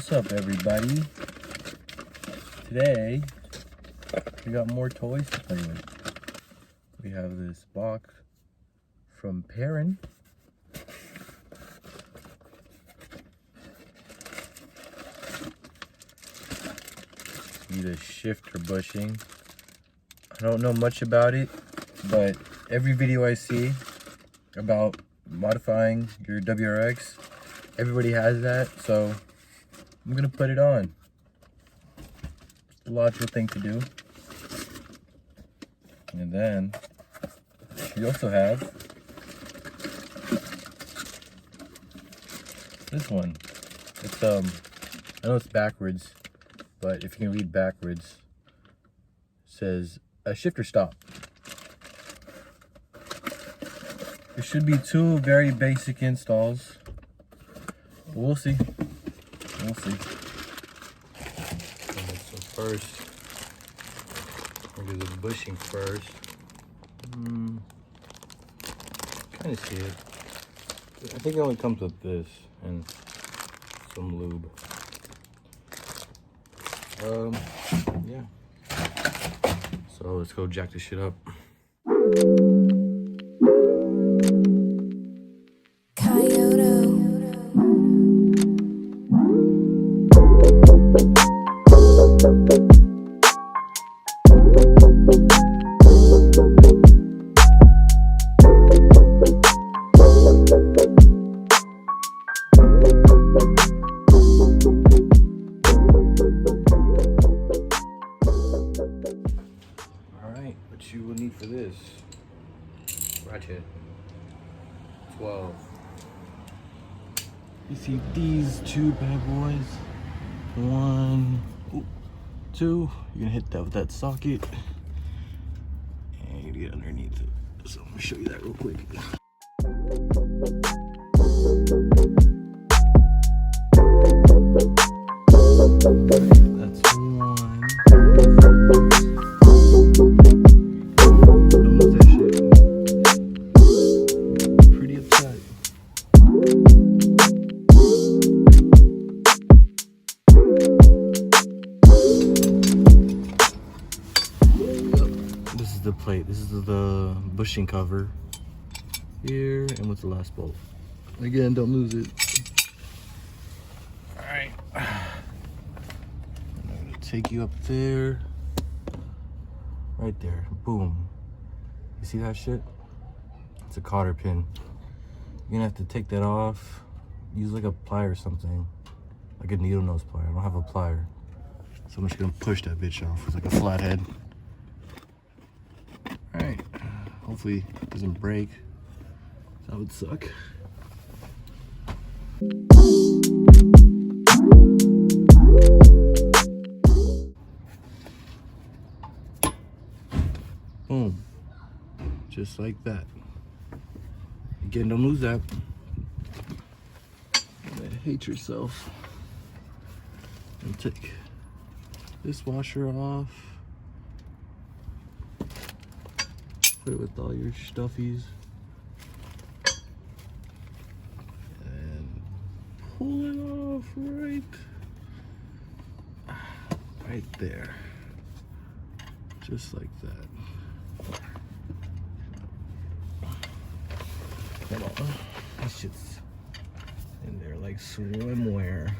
What's up, everybody? Today we got more toys to play with. We have this box from Perrin. See the shifter bushing. I don't know much about it, but every video I see about modifying your WRX, everybody has that, so I'm gonna put it on. It's the logical thing to do. And then we also have this one. It's I know it's backwards, but if you can read backwards, it says a shifter stop. There should be two very basic installs. We'll see. We'll see. Okay, so first, we'll do the bushing first. Kind of see it. I think it only comes with this and some lube. Yeah. So let's go jack this shit up. Alright, what you will need for this: ratchet 12. You see these two bad boys. One, two. You're gonna hit that with that socket, and you get underneath it. So I'm gonna show you that real quick. That's one. Don't lose that shit. Pretty uptight. This is the plate. This is the bushing cover here, and with the last bolt. Again, don't lose it. All right. I'm gonna take you up there. Right there. Boom. You see that shit? It's a cotter pin. You're gonna have to take that off. Use like a plier or something. Like a needle nose plier. I don't have a plier. So I'm just gonna push that bitch off with like a flathead. Alright. Hopefully it doesn't break. That would suck. Boom. Just like that. Again, don't lose that. Hate yourself. And take this washer off. Put it with all your stuffies. And pull it off right there. Just like that. Come on. This shit's in there like swimwear.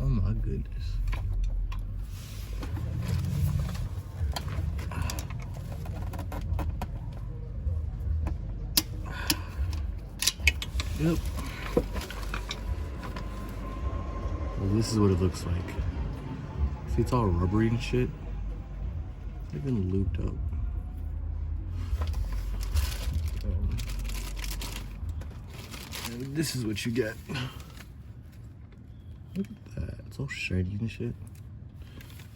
Oh my goodness. Yep. Well, this is what it looks like. See, it's all rubbery and shit. It's even looped up. And this is what you get. Look at that. It's all shiny and shit.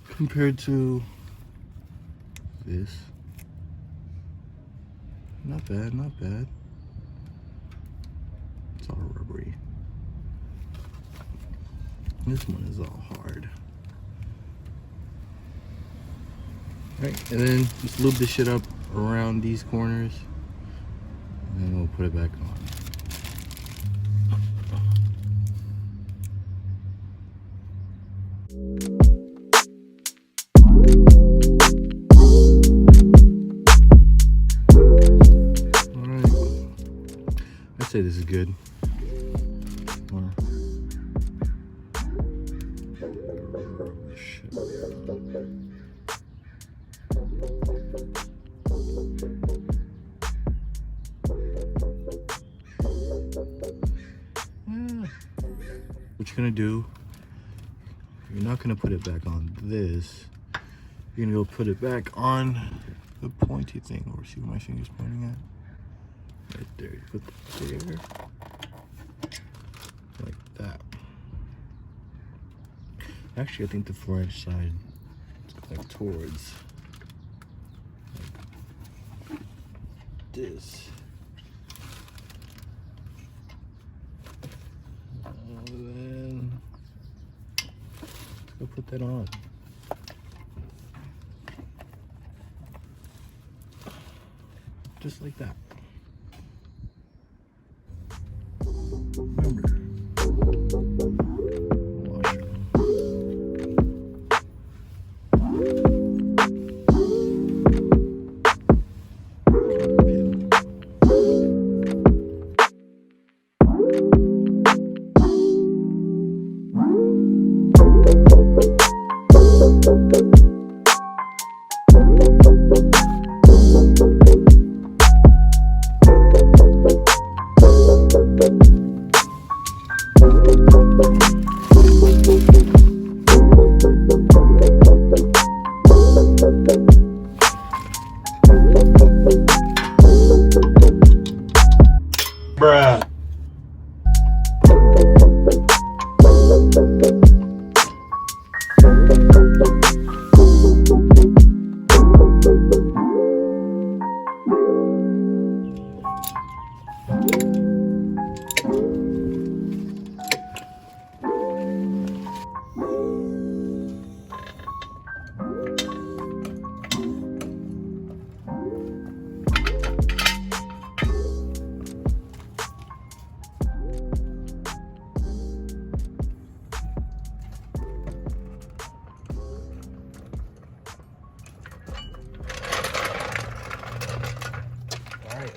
Compared to this. Not bad, not bad. It's all rubbery. This one is all hard. Right, and then just lube this shit up around these corners, and then we'll put it back on. Alright, I'd say this is good. What you're gonna do, you're not gonna put it back on this. You're gonna go put it back on the pointy thing. Or see where my finger's pointing at? Right there. You put that there, like that. Actually, I think the 4-inch side is going towards like this. And then let's go put that on. Just like that. Remember. Bruh.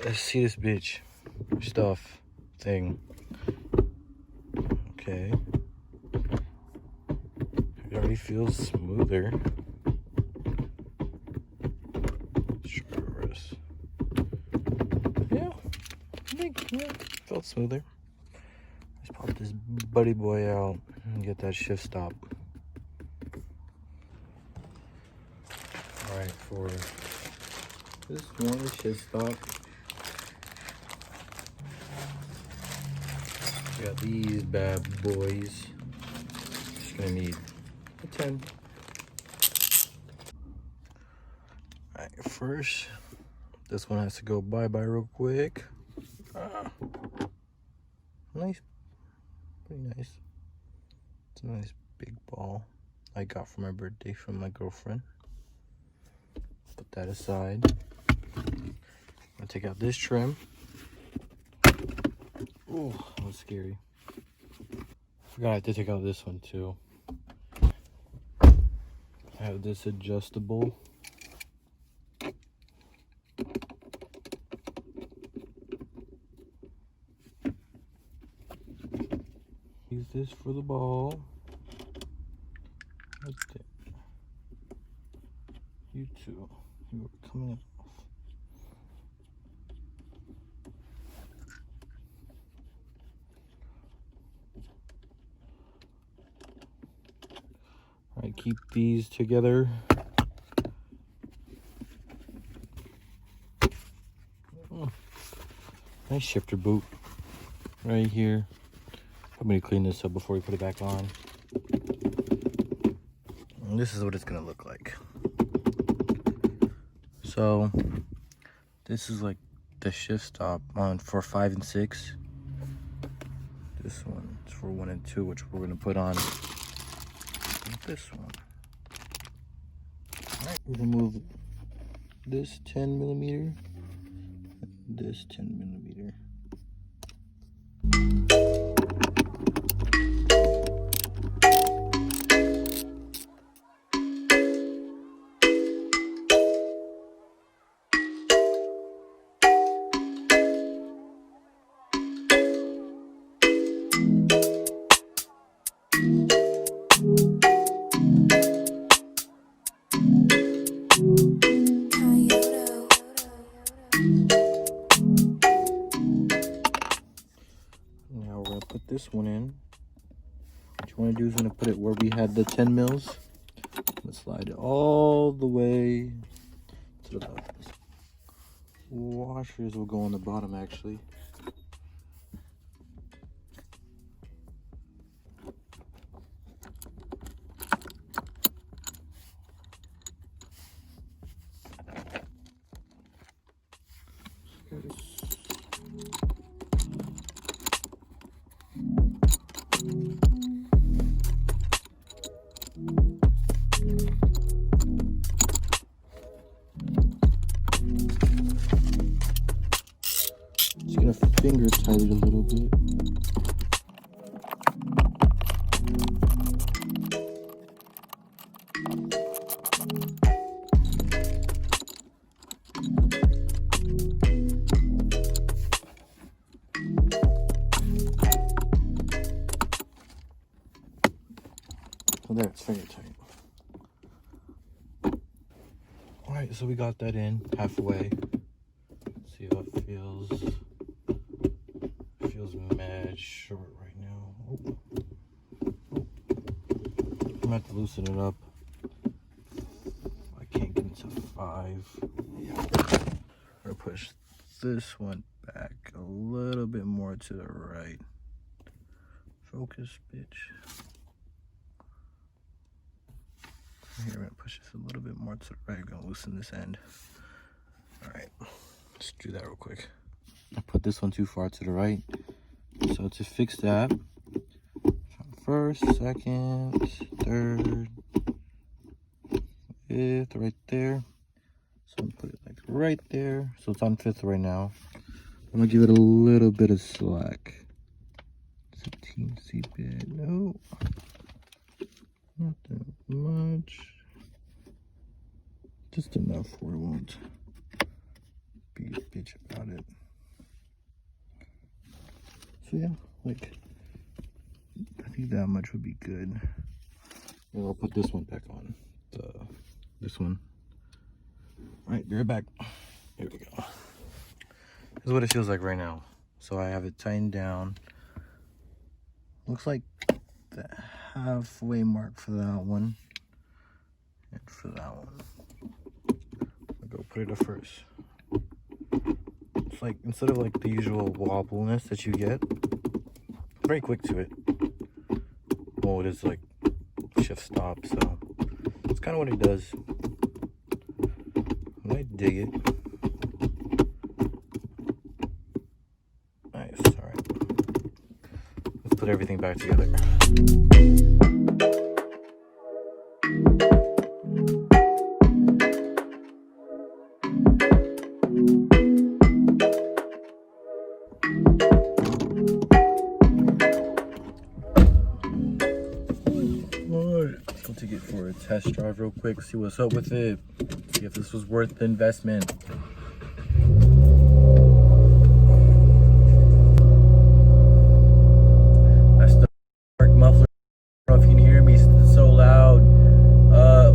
Let's see this bitch stuff thing. Okay. It already feels smoother. Yeah, I think it felt smoother. Let's pop this buddy boy out and get that shift stop. Alright, for this one shift stop, we got these bad boys. Just gonna need a 10. Alright, first, this one has to go bye-bye real quick. Nice. Pretty nice. It's a nice big ball I got for my birthday from my girlfriend. Put that aside. I'm gonna take out this trim. Oh, that was scary. Forgot I had to take out this one too. I have this adjustable. Use this for the ball. Right there. You two, you are coming off. All right, keep these together. Nice shifter boot right here. I'm gonna clean this up before we put it back on. And this is what it's gonna look like. So this is like the shift stop on for 5 and 6. This one is for 1 and 2, which we're gonna put on this one. Alright, we're gonna move this 10mm, this 10mm. Now we're gonna put this one in. What you want to do is gonna put it where we had the 10 mils. Let's slide it all the way to the left. This washers will go on the bottom actually. Just gonna finger tight it a little bit. So there, it's finger tight. Alright, so we got that in halfway. Let's see how it feels. It feels mad short right now. Oh. I'm gonna have to loosen it up. I can't get into 5. Yeah. I'm gonna push this one back a little bit more to the right. Focus, bitch. Here, I'm gonna push this a little bit more to the right. I'm gonna loosen this end. Alright, let's do that real quick. I put this one too far to the right. So to fix that, first, second, third, fifth, right there. So I'm gonna put it like right there. So it's on 5th right now. I'm gonna give it a little bit of slack. It's a teensy bit. No. Not that much. Just enough where it won't be a bitch about it. So yeah, like, I think that much would be good. And I'll put this one back on. This one. Alright, be right back. Here we go. This is what it feels like right now. So I have it tightened down. Looks like the halfway mark for that one. And for that one. I'll go put it up first. It's like, instead of like the usual wobbliness that you get, very quick to it. Well, it is like shift stop, so it's kind of what it does. And I dig it. Nice, alright. Let's put everything back together. I'll take it for a test drive real quick, see what's up with it, see if this was worth the investment. That's the muffler. I don't know if you can hear me, it's so loud.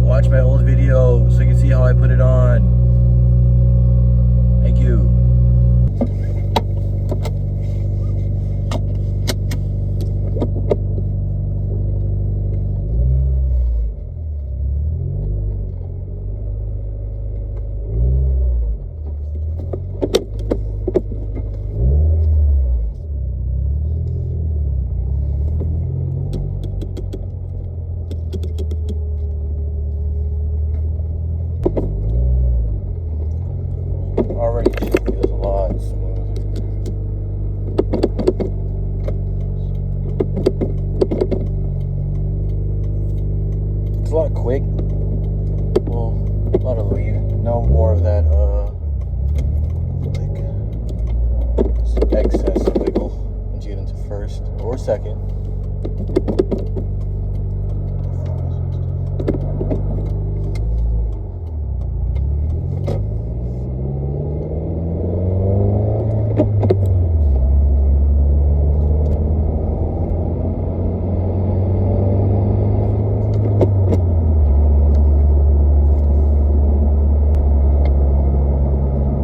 Watch my old video so you can see how I put it on. Thank you. second.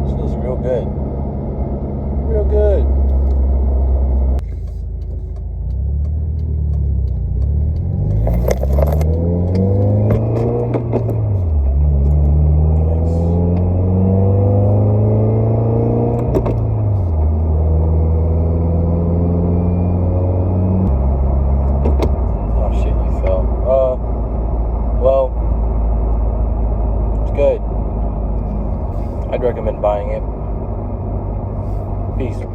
Feels real good. Real good. Well, it's good. I'd recommend buying it. Peace.